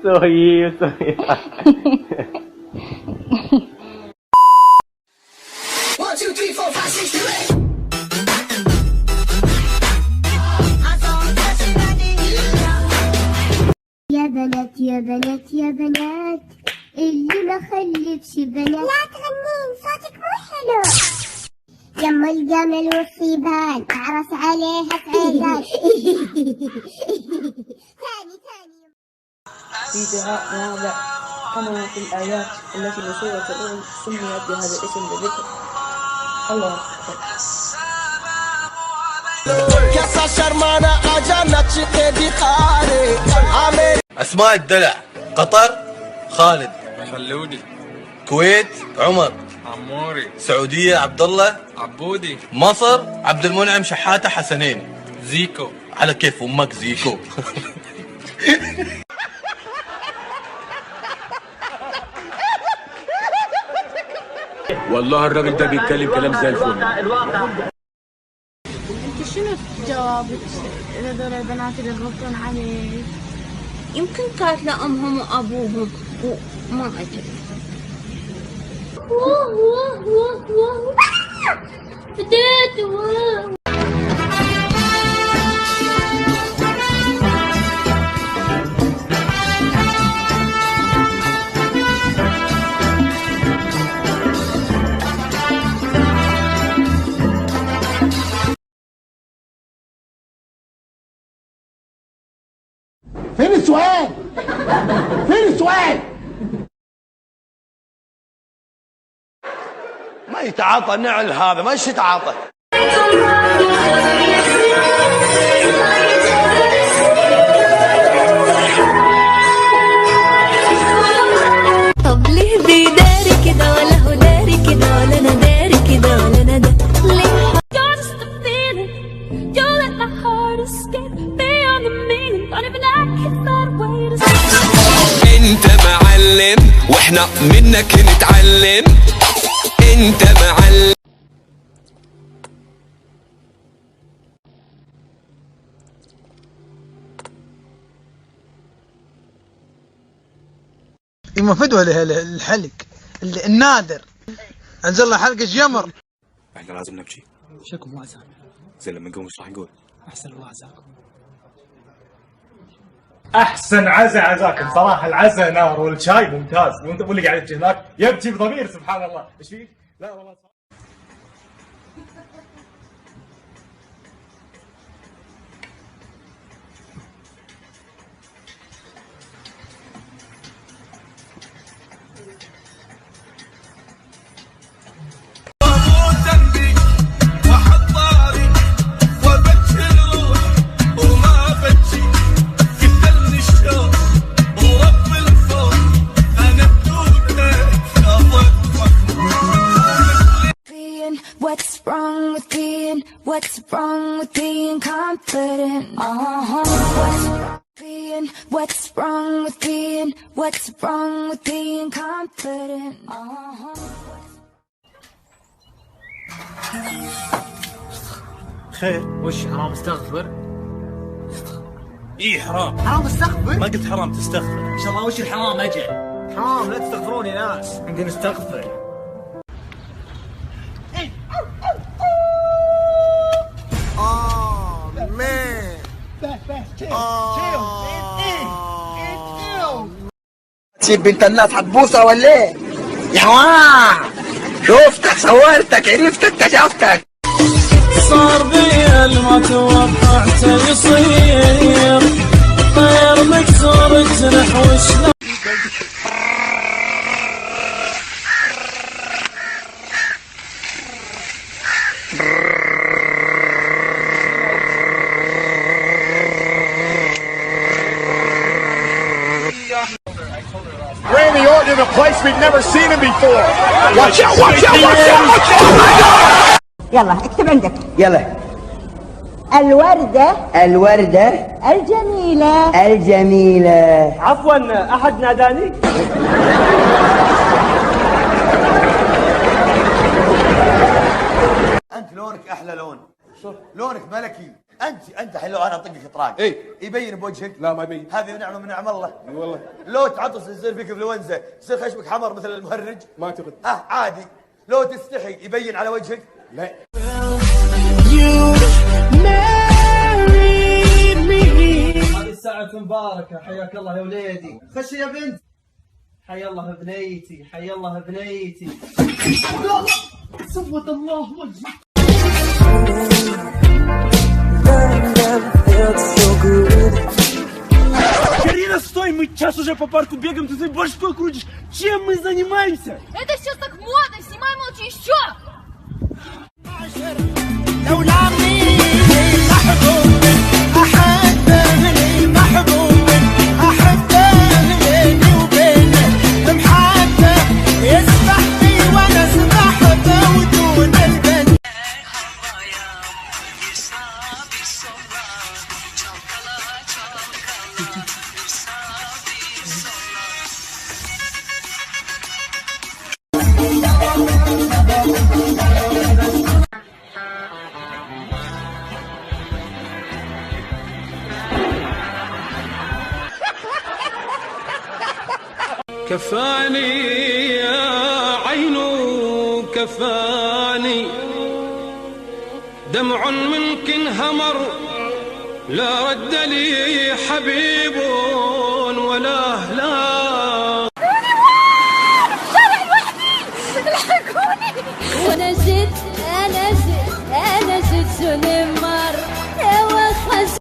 Sorry. One, two, three, four, five, six, seven, eight. يا بنات يا بنات يا بنات اللي ما خلفش بنات لا تغنين صوتك مو حلو. يما الجمل والصيبان اعرس عليها سعيدان. ثاني في دعاء نابع كما في الآيات التي بصورة الأول سميت بهذا الاسم لذكر الله أكبر. أسماء الدلع: قطر خالد، خلودي، كويت عمر، عموري، سعودية عبد الله، عبودي، مصر عبد المنعم شحاتة حسنين، زيكو. على كيف أمك زيكو. والله الراجل ده بيتكلم كلام زي الفل. انت شنو جوابك لهذول البنات اللي يغلطون عليك؟ يمكن كانت لأمهم وأبوهم وما أدري. بديت فين السؤال؟ فين السؤال؟ ما يتعاطى النعل هذا، ما يتعاطى. طب ليه بيداري كده ولا هو داري كده ولا انا داري كده ولا انا ده ليه؟ انت معلم واحنا منك نتعلم. انت معلم. يما فدوى الحلق النادر انزل له حلقة جمر. احنا لازم نبكي. شكم وعزاك زي لما نقوم ايش راح نقول؟ احسن وعزاكم. احسن عزاكم صراحه. العزا نار والشاي ممتاز، وانت واللي قاعد يبكي هناك يبكي بضمير. سبحان الله. ايش فيك؟ لا والله What's wrong with being confident? What's wrong with being confident? خير. وش حرام استغفر؟ اي حرام. حرام استغفر؟ ما قلت حرام تستغفر. ان شاء الله. وش الحرام اجل؟ حرام لا تستغفرون يا ناس. عندنا نستغفر. تسيب بنت الناس حتبوسها ولا ايه؟ يا جماعة شفتك صورتك عرفتك اكتشفتك. صار بي ما توقعت يصير طير مكسور جنح وشلون. Randy Orton in a place we've never seen him before. Watch out, watch out, watch out, watch out. Oh my God! يلا اكتب عندك. يلا. الوردة الجميلة. عفوا احد ناداني؟ انت لونك احلى لون. لونك ملكي. انت حلو انا اطقك اطراق. اي يبين بوجهك؟ لا ما يبين. هذه نعمه من نعم الله. اي والله. لو تعطس يصير فيك انفلونزا، يصير خشمك حمر مثل المهرج. ما اعتقد. عادي. لو تستحي يبين على وجهك؟ لا. هذه الساعة مباركة، حياك الله يا وليدي. خشي يا بنت. حيا الله بنيتي، حيا الله بنيتي. سود الله وجهك. Карина, стой! Мы час уже по парку бегаем, ты своей башкой крутишь! Чем мы занимаемся? Это сейчас так модно, снимай молча еще! كفاني يا عين كفاني دمع منك انهمر لا رد لي حبيب ولا أهلا. وانا زدت سنمر وخس.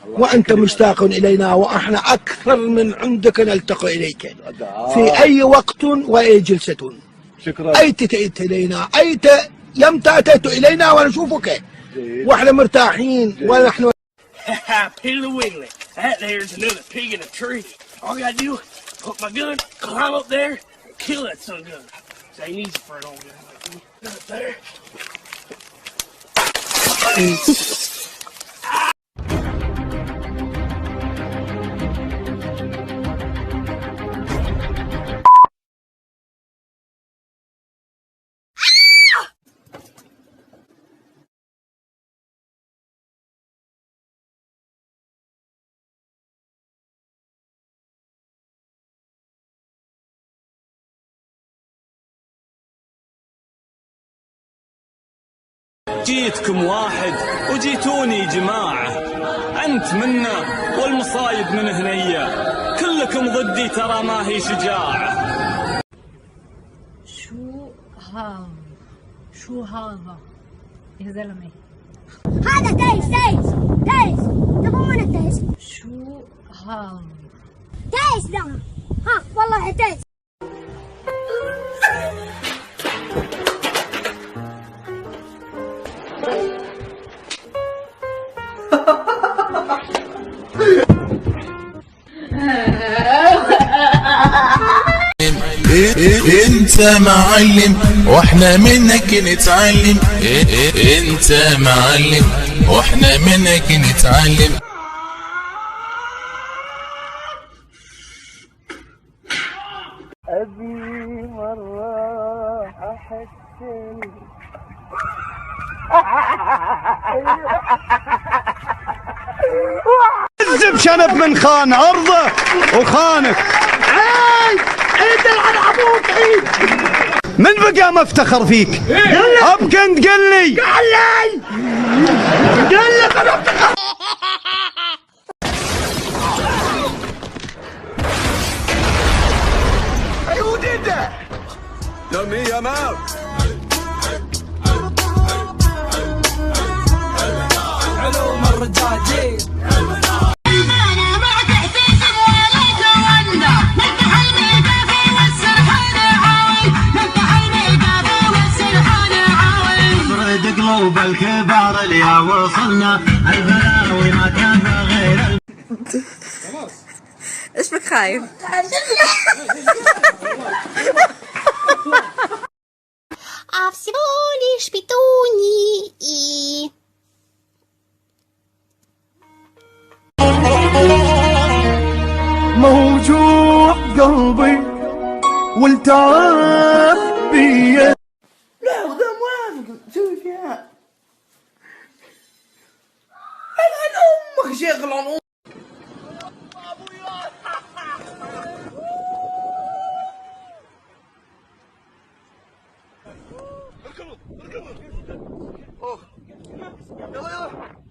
وأنت مشتاق إلينا وإحنا أكثر من عندك نلتقي إليك في أي وقت وأي جلسة. شكرا. أيت تأتي إلينا، يمتى أتيت إلينا ونشوفك وإحنا مرتاحين ونحن. Piggly Wiggly, that there's another pig in a tree. All I gotta do is put my gun, climb up there, and kill that son of a gun. This ain't easy for an old gun like me. Up there. جيتكم واحد وجيتوني جماعة، أنت منا والمصايب من هنية، كلكم ضدي ترى ما هي شجاعة. شو هذا يا زلمة؟ هذا تيس تبون التيس؟ شو هذا؟ تيس ده، ها والله تيس. انت معلم واحنا منك نتعلم. انت معلم واحنا منك نتعلم. أبي مرة أحسن انزب شنب من خان عرضه وخانك. عيد العن ابوك عيد. من بقى ما افتخر فيك؟ ابك انت قل لي. قل لي انا افتخر. عيودي ده دمي يا ماو. علوم الرجال قلوب الكبار اللي وصلنا البلاوي ما كان غير. ايش بك خايف؟ А всего лишь петуньи и... موجوع قلبي والتعب بيا. لا وذا موافق تسوي فيها الحين امك شيخ العمر. يلا يلا